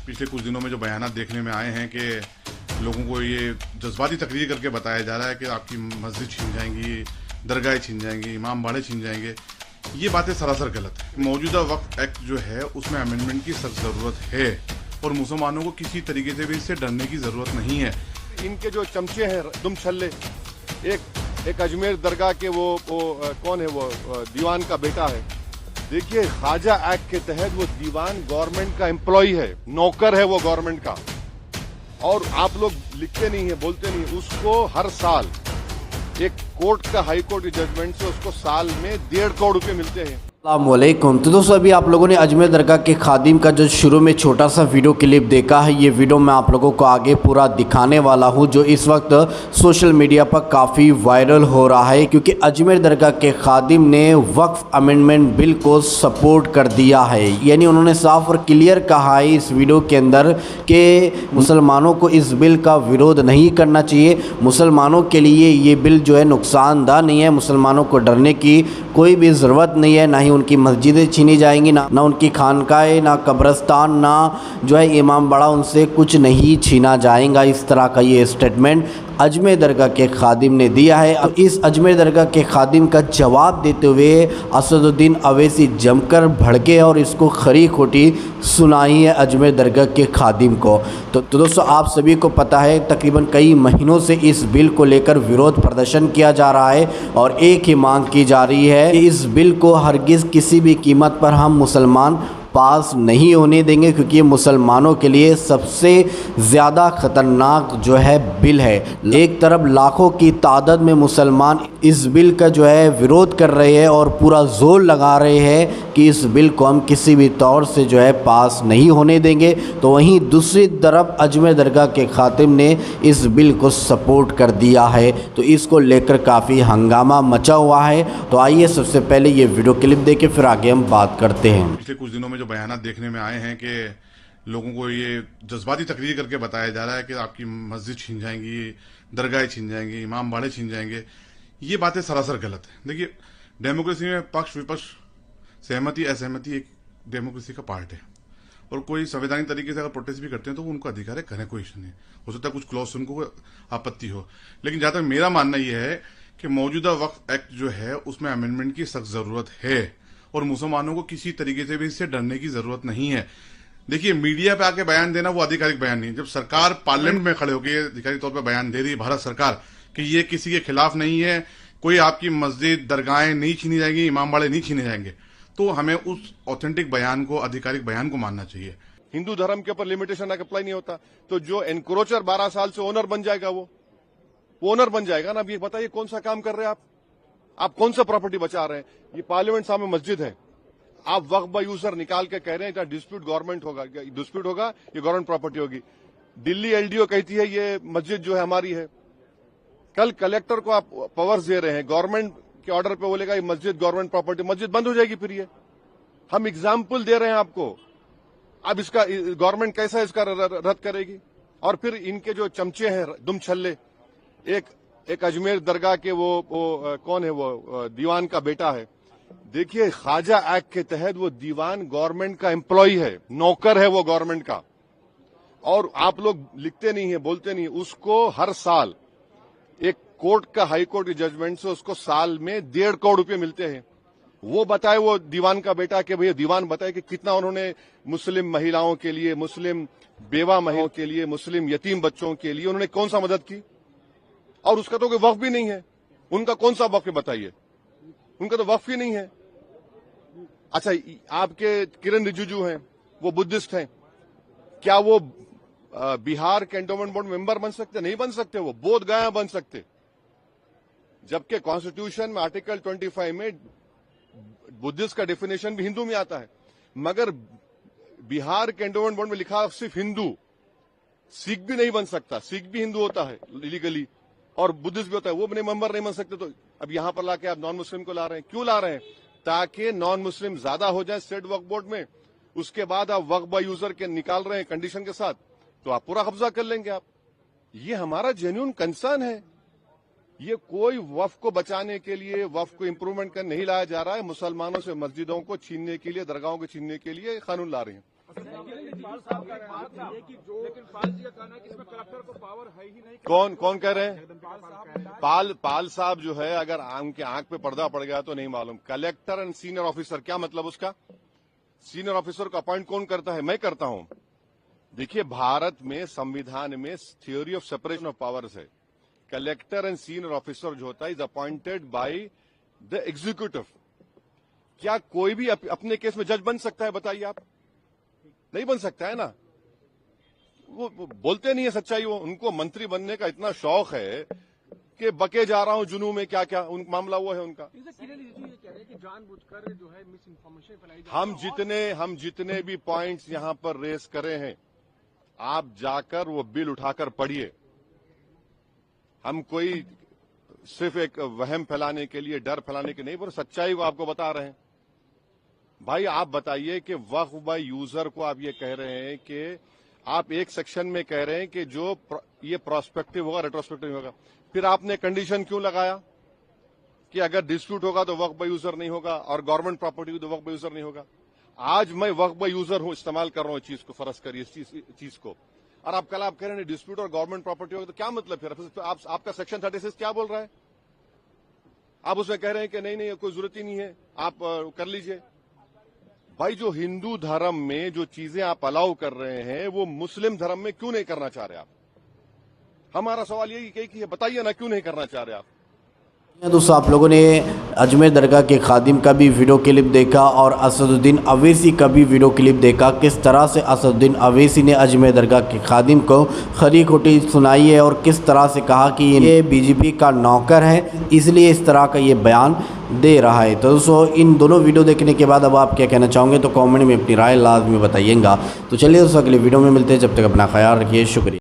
पिछले कुछ दिनों में जो बयानात देखने में आए हैं कि लोगों को ये जज्बाती तकरीर करके बताया जा रहा है कि आपकी मस्जिद छीन जाएंगी, दरगाहें छीन जाएंगी, इमाम बाड़े छीन जाएंगे, ये बातें सरासर गलत है। मौजूदा वक्फ एक्ट जो है उसमें अमेंडमेंट की सख्त ज़रूरत है और मुसलमानों को किसी तरीके से भी इससे डरने की ज़रूरत नहीं है। इनके जो चमचे हैं दुम छल्ले, एक अजमेर दरगाह के वो कौन है, वो दीवान का बेटा है। देखिए, ख्वाजा एक्ट के तहत वो दीवान गवर्नमेंट का एम्प्लॉय है, नौकर है वो गवर्नमेंट का, और आप लोग लिखते नहीं है, बोलते नहीं। उसको हर साल एक कोर्ट का, हाई कोर्ट की जजमेंट से उसको साल में 1.5 करोड़ रुपए मिलते हैं। अस्सलामुअलैकुम। तो दोस्तों, अभी आप लोगों ने अजमेर दरगाह के खादिम का जो शुरू में छोटा सा वीडियो क्लिप देखा है, ये वीडियो मैं आप लोगों को आगे पूरा दिखाने वाला हूँ, जो इस वक्त सोशल मीडिया पर काफ़ी वायरल हो रहा है, क्योंकि अजमेर दरगाह के खादिम ने वक्फ अमेंडमेंट बिल को सपोर्ट कर दिया है। यानी उन्होंने साफ और क्लियर कहा है इस वीडियो के अंदर कि मुसलमानों को इस बिल का विरोध नहीं करना चाहिए। मुसलमानों के लिए ये बिल जो है नुकसानदा नहीं है, मुसलमानों को डरने की कोई भी ज़रूरत नहीं है। ना ही उनकी मस्जिदें छीनी जाएंगी, ना उनकी खानकाएँ, ना कब्रस्तान, ना जो है इमाम बाड़ा, उनसे कुछ नहीं छीना जाएगा। इस तरह का ये स्टेटमेंट अजमेर दरगाह के खादिम ने दिया है। अब इस अजमेर दरगाह के खादिम का जवाब देते हुए असदुद्दीन अवैसी जमकर भड़के और इसको खरी खोटी सुनाई है अजमेर दरगाह के खादिम को। तो दोस्तों, आप सभी को पता है तकरीबन कई महीनों से इस बिल को लेकर विरोध प्रदर्शन किया जा रहा है और एक ही मांग की जा रही है कि इस बिल को हरगिज़ किसी भी कीमत पर हम मुसलमान पास नहीं होने देंगे, क्योंकि ये मुसलमानों के लिए सबसे ज़्यादा ख़तरनाक जो है बिल है। एक तरफ लाखों की तादाद में मुसलमान इस बिल का जो है विरोध कर रहे हैं और पूरा जोर लगा रहे हैं कि इस बिल को हम किसी भी तौर से जो है पास नहीं होने देंगे, तो वहीं दूसरी तरफ अजमेर दरगाह के खातिम ने इस बिल को सपोर्ट कर दिया है। तो इसको लेकर काफ़ी हंगामा मचा हुआ है। तो आइए सबसे पहले ये वीडियो क्लिप देखें, फिर आगे हम बात करते हैं। पिछले कुछ दिनों में जो बयानात देखने में आए हैं कि लोगों को ये जज्बाती तकरीर करके बताया जा रहा है कि आपकी मस्जिद छीन जाएंगी, दरगाहें छीन जाएंगी, इमाम बाड़े छीन जाएंगे, ये बातें सरासर गलत है। देखिए, डेमोक्रेसी में पक्ष विपक्ष, सहमति असहमति एक डेमोक्रेसी का पार्ट है, और कोई संवैधानिक तरीके से अगर प्रोटेस्ट भी करते हैं तो उनको अधिकार है, करें, कोई इशू नहीं। हो सकता है कुछ क्लॉज उनको आपत्ति हो, लेकिन जहां तक मेरा मानना यह है कि मौजूदा वक्फ एक्ट जो है उसमें अमेंडमेंट की सख्त जरूरत है और मुसलमानों को किसी तरीके से भी इससे डरने की जरूरत नहीं है। देखिए, मीडिया पे आके बयान देना वो आधिकारिक बयान नहीं है। जब सरकार पार्लियामेंट में खड़े होकर आधिकारिक तौर पर बयान दे रही है, भारत सरकार, कि ये किसी के खिलाफ नहीं है, कोई आपकी मस्जिद दरगाहें नहीं छीनी जाएंगी, इमाम बाड़े नहीं छीने जाएंगे, तो हमें उस ऑथेंटिक बयान को, आधिकारिक बयान को मानना चाहिए। हिंदू धर्म के ऊपर लिमिटेशन अप्लाई नहीं होता, तो जो एनक्रोचर 12 साल से ओनर बन जाएगा, वो ओनर बन जाएगा ना। अब ये बताइए कौन सा काम कर रहे हैं आप कौन सा प्रॉपर्टी बचा रहे हैं? ये पार्लियामेंट सामने मस्जिद है, आप वक्फ बाय यूजर निकाल के कह रहे हैं डिस्प्यूट गवर्नमेंट होगा, डिस्प्यूट होगा, ये गवर्नमेंट प्रॉपर्टी होगी। दिल्ली एलडीओ कहती है ये मस्जिद जो है हमारी है। कल कलेक्टर को आप पावर्स दे रहे हैं, गवर्नमेंट के ऑर्डर पे बोलेगा ये मस्जिद गवर्नमेंट प्रॉपर्टी, मस्जिद बंद हो जाएगी। फिर ये हम एग्जाम्पल दे रहे हैं आपको। अब इसका गवर्नमेंट कैसा इसका रद्द करेगी? और फिर इनके जो चमचे हैं दुम छल्ले, एक अजमेर दरगाह के वो कौन है, वो दीवान का बेटा है। देखिए, ख्वाजा एक्ट के तहत वो दीवान गवर्नमेंट का एम्प्लॉय है, नौकर है वो गवर्नमेंट का, और आप लोग लिखते नहीं है, बोलते नहीं। उसको हर साल एक कोर्ट का, हाई कोर्ट की जजमेंट से उसको साल में 1.5 करोड़ रुपए मिलते हैं। वो बताए, वो दीवान का बेटा, कि भैया दीवान बताए कि कितना उन्होंने मुस्लिम महिलाओं के लिए, मुस्लिम बेवा महिलाओं के लिए, मुस्लिम यतीम बच्चों के लिए उन्होंने कौन सा मदद की। और उसका तो कोई वक्फ भी नहीं है। उनका कौन सा वक्फ है बताइए? उनका तो वक्फ ही नहीं है। अच्छा, आपके किरण रिजिजू हैं, वो बुद्धिस्ट हैं, क्या वो बिहार कैंटोनमेंट बोर्ड मेंबर बन सकते? नहीं बन सकते। वो बोध गया बन सकते, जबकि कॉन्स्टिट्यूशन में आर्टिकल 25 में बुद्धिस्ट का डेफिनेशन भी हिंदू में आता है, मगर बिहार कैंटोनमेंट बोर्ड में लिखा सिर्फ हिंदू। सिख भी नहीं बन सकता, सिख भी हिंदू होता है लीगली, और बुद्धिस्ट भी होता है, वो भी मेंबर नहीं बन सकते। तो अब यहां पर लाके आप नॉन मुस्लिम को ला रहे हैं। क्यों ला रहे हैं? ताकि नॉन मुस्लिम ज्यादा हो जाए स्टेट वक्फ बोर्ड में। उसके बाद आप वक्फ बाय यूजर के निकाल रहे हैं कंडीशन के साथ, तो आप पूरा कब्जा कर लेंगे आप। ये हमारा जेन्युइन कंसर्न है। ये कोई वक्फ को बचाने के लिए, वक्फ को इंप्रूवमेंट करने नहीं लाया जा रहा है। मुसलमानों से मस्जिदों को छीनने के लिए, दरगाहों को छीनने के लिए कानून ला रहे हैं। कौन कह रहे हैं? पाल साहब जो है, अगर उनके आंख पे पर्दा पड़ गया तो नहीं मालूम। कलेक्टर एंड सीनियर ऑफिसर, क्या मतलब उसका? सीनियर ऑफिसर को अपॉइंट कौन करता है? मैं करता हूं। देखिए, भारत में संविधान में theory of separation of powers है। कलेक्टर एंड सीनियर ऑफिसर जो होता है is appointed by the executive. क्या कोई भी अपने केस में जज बन सकता है? बताइए आप। नहीं बन सकता है ना। वो बोलते नहीं है सच्चाई। वो उनको मंत्री बनने का इतना शौक है कि बके जा रहा हूं जुनू में, क्या क्या मामला वो है उनका। जानबूझकर जो है मिस इन्फॉर्मेशन फैलाई। हम जितने भी पॉइंट्स यहां पर रेस करे हैं, आप जाकर वो बिल उठाकर पढ़िए। हम कोई सिर्फ एक वहम फैलाने के लिए, डर फैलाने के नहीं, पर सच्चाई को आपको बता रहे हैं। भाई आप बताइए कि वक्फ बाय यूजर को आप ये कह रहे हैं कि आप एक सेक्शन में कह रहे हैं कि जो ये प्रोस्पेक्टिव होगा, रेट्रोस्पेक्टिव होगा, फिर आपने कंडीशन क्यों लगाया कि अगर डिस्प्यूट होगा तो वक्फ बाय यूजर नहीं होगा और गवर्नमेंट प्रॉपर्टी हो तो वक्फ बाय यूजर नहीं होगा? आज मैं वक्फ बाय यूजर हूं, इस्तेमाल कर रहा हूं चीज को, फर्ज करिए इस चीज को, और आप कल आप कह रहे हैं डिस्प्यूट और गवर्नमेंट प्रॉपर्टी होगा, तो क्या मतलब? फिर आपका सेक्शन 36 क्या बोल रहा है? आप उसमें कह रहे हैं कि नहीं कोई जरूरत ही नहीं है, आप कर लीजिए। भाई, जो हिंदू धर्म में जो चीजें आप अलाउ कर रहे हैं वो मुस्लिम धर्म में क्यों नहीं करना चाह रहे आप? हमारा सवाल यही है, बताइए ना, क्यों नहीं करना चाह रहे आप? दोस्तों, आप लोगों ने अजमेर दरगाह के खादिम का भी वीडियो क्लिप देखा और असदुद्दीन अवैसी का भी वीडियो क्लिप देखा। किस तरह से असदुद्दीन अवैसी ने अजमेर दरगाह के खादिम को खरी खोटी सुनाई है और किस तरह से कहा कि ये बीजेपी का नौकर है, इसलिए इस तरह का ये बयान दे रहा है। तो दोस्तों, इन दोनों वीडियो देखने के बाद अब आप क्या कहना चाहोगे तो कमेंट में अपनी राय लाजमी बताइएगा। तो चलिए दोस्तों, अगले वीडियो में मिलते हैं। जब तक अपना ख्याल रखिए। शुक्रिया।